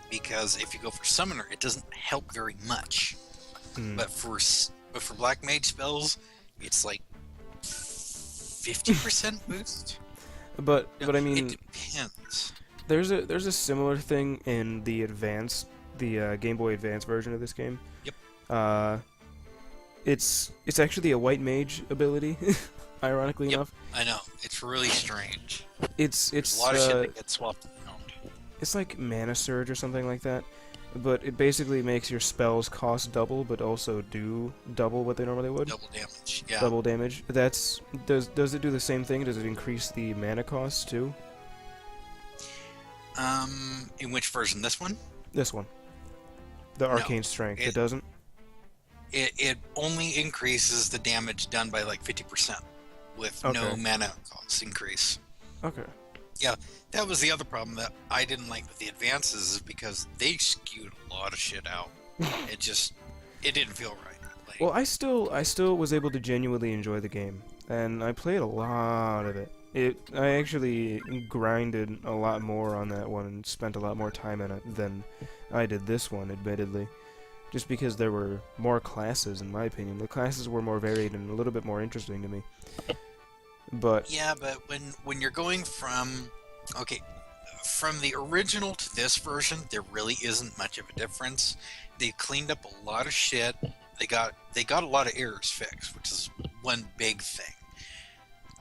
because if you go for Summoner, it doesn't help very much. Hmm. But for Black Mage spells, it's like 50% boost. No, But I it mean, depends. there's a similar thing in the Game Boy Advance version of this game. Yep. Uh, it's actually a white mage ability, ironically Yep. enough. I know. It's really strange. It's There's a it's lot of shit uh, that gets swapped around. it's like Mana Surge or something like that. But it basically makes your spells cost double, but also do double what they normally would. Double damage. Yeah. Double damage. Does it do the same thing? Does it increase the mana cost too? In which version? This one? This one, the No. Arcane Strength, it It doesn't. it only increases the damage done by like 50% with no Okay. mana cost increase. Okay. Yeah, that was the other problem that I didn't like with the advances is because they skewed a lot of shit out. It didn't feel right. Well, Like, I still was able to genuinely enjoy the game, and I played a lot of it. I actually grinded a lot more on that one and spent a lot more time in it than I did this one, admittedly. Just because there were more classes, in my opinion. The classes were more varied and a little bit more interesting to me. But yeah, but when you're going from okay, from the original to this version, there really isn't much of a difference. They cleaned up a lot of shit. They got a lot of errors fixed, which is one big thing.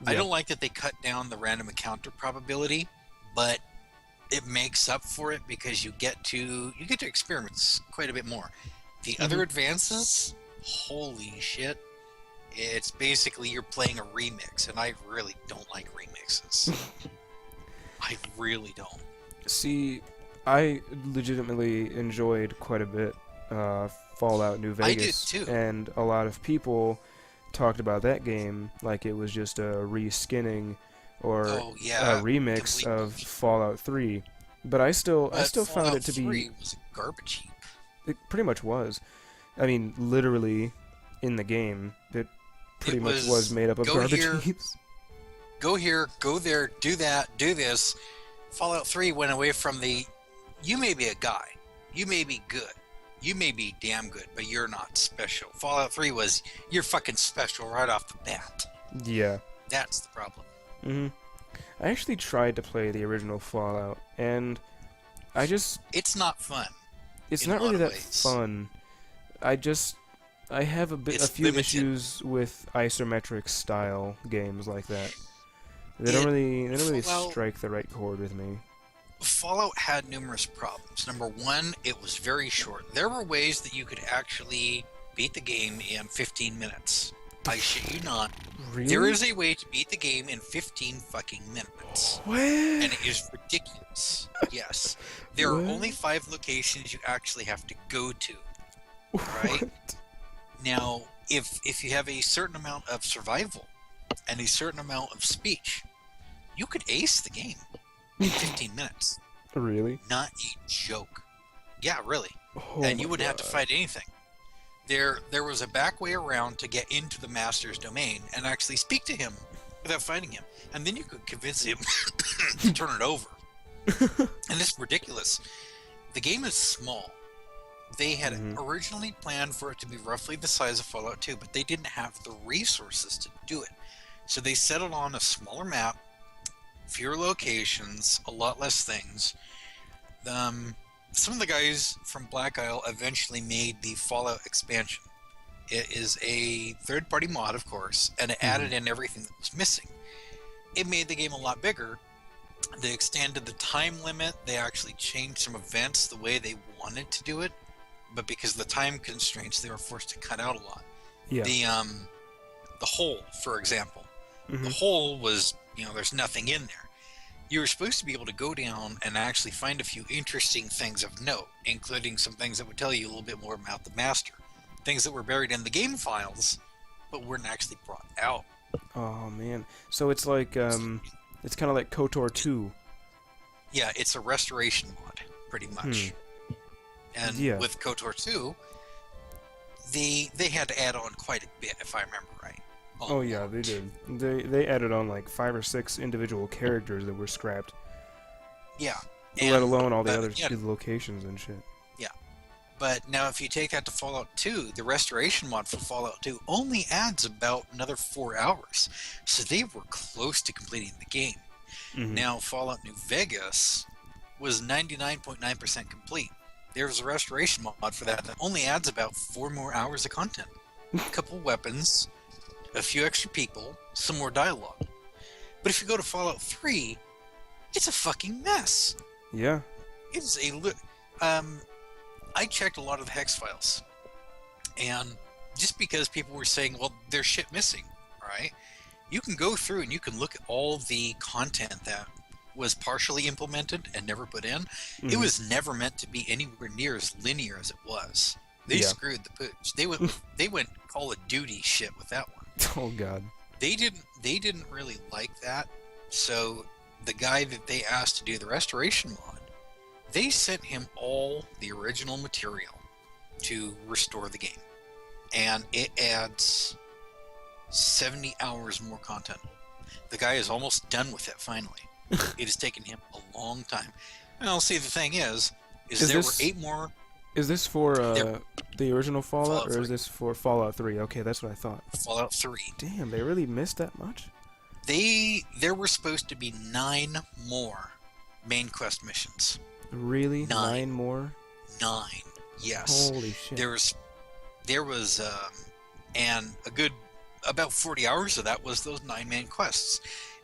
I yeah. don't like that they cut down the random encounter probability, but it makes up for it because you get to experience quite a bit more. The other Mhm. advances, holy shit. It's basically you're playing a remix, and I really don't like remixes. I really don't. See, I legitimately enjoyed quite a bit Fallout New I did Vegas, too. and a lot of people talked about that game like it was just a reskinning or Oh a yeah, remix complete of bullshit. Fallout 3. But I But still found Fallout it to be 3 was a garbage heap. it pretty much was. I mean, literally in the game, it pretty It much was was made up of go garbage here, heaps. go here, go there, do that, do this. Fallout 3 went away from the you may be a guy, you may be good, you may be damn good, but you're not special. Fallout 3 was you're fucking special right off the bat. Yeah. That's the problem. hmm I actually tried to play the original Fallout, and I just It's not fun it's in a not lot really of that ways. fun. I just I have a It's few limited. issues with isometric style games like that. It They don't really Fallout strike the right chord with me. Fallout had numerous problems. Number one, it was very short. There were ways that you could actually beat the game in 15 minutes. I shit you not. There Really? is a way to beat the game in 15 fucking minutes. What? And it is ridiculous. Yes. There are What? only 5 locations you actually have to go to, right? What? Now, if you have a certain amount of survival and a certain amount of speech, you could ace the game in 15 minutes. Really? Not a joke. Yeah, really. Oh And my you wouldn't have to god. fight anything. There was a back way around to get into the master's domain and actually speak to him without fighting him. And then you could convince him to turn it over. And it's ridiculous. The game is small. They had hmm originally planned for it to be roughly the size of Fallout 2, but they didn't have the resources to do it. So they settled on a smaller map, fewer locations, a lot less things. Some of the guys from Black Isle eventually made the Fallout expansion. It is a third-party mod, of course, and it hmm added in everything that was missing. It made the game a lot bigger. They extended the time limit. They actually changed some events the way they wanted to do it, but because of the time constraints, they were forced to cut out a lot. Yeah. The hole, for example, the hmm hole was there's nothing in there. You were supposed to be able to go down and actually find a few interesting things of note, including some things that would tell you a little bit more about the master, things that were buried in the game files, but weren't actually brought out. Oh man. So it's like it's kind of like KOTOR 2. Yeah, it's a restoration mod, pretty Hmm. much. And Yeah. with KOTOR 2, they had to add on quite a bit, if I remember right. A Oh yeah, they lot. did. They added on like 5 or 6 individual characters that were scrapped. Yeah, Let And alone all the but other yeah, stupid locations and shit. yeah. But now, if you take that to Fallout 2, the restoration mod for Fallout 2 only adds about another 4 hours. So they were close to completing the game. Hmm. Now, Fallout New Vegas was 99.9% complete. There's a restoration mod for that only adds about 4 more hours of content. A couple weapons, a few extra people, some more dialogue. But if you go to Fallout 3, it's a fucking mess. Yeah. It's I checked a lot of the hex files, and just because people were saying, well, there's shit missing, right? You can go through and you can look at all the content that was partially implemented and never put in. It Hmm. was never meant to be anywhere near as linear as it was. They Yeah. screwed the pooch. They went Call of Duty shit with that one. Oh god. They didn't really like that. So the guy that they asked to do the restoration mod, they sent him all the original material to restore the game. And it adds 70 hours more content. The guy is almost done with it finally. It has taken him a long time. Well, see, the thing is Is there were this 8 more. is this for There, the original Fallout, Fallout or is 3. this for Fallout 3? Okay, that's what I thought. Fallout 3. Damn, they really missed that much? There were supposed to be 9 more main quest missions. Really? 9. 9 more? 9. Yes. Holy shit. There was and a good about 40 hours of that was those 9 main quests.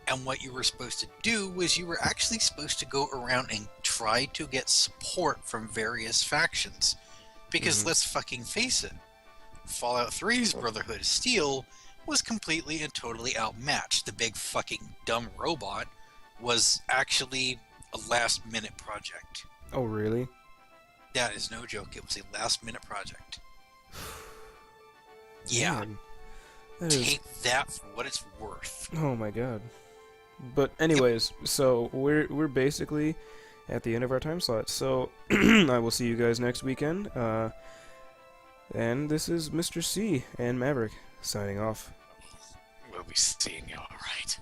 And what you were supposed to do was you were actually supposed to go around and try to get support from various factions. Because Hmm. let's fucking face it, Fallout 3's Brotherhood of Steel was completely and totally outmatched. The big fucking dumb robot was actually a last minute project. Oh, really? That is no joke. It was a last minute project. Yeah, Man, that is... take that for what it's worth. Oh my god. But Yep. anyways, so we're basically at the end of our time slot. So I will see you guys next weekend. And this is Mr. C and Maverick signing off. We'll be seeing you all right.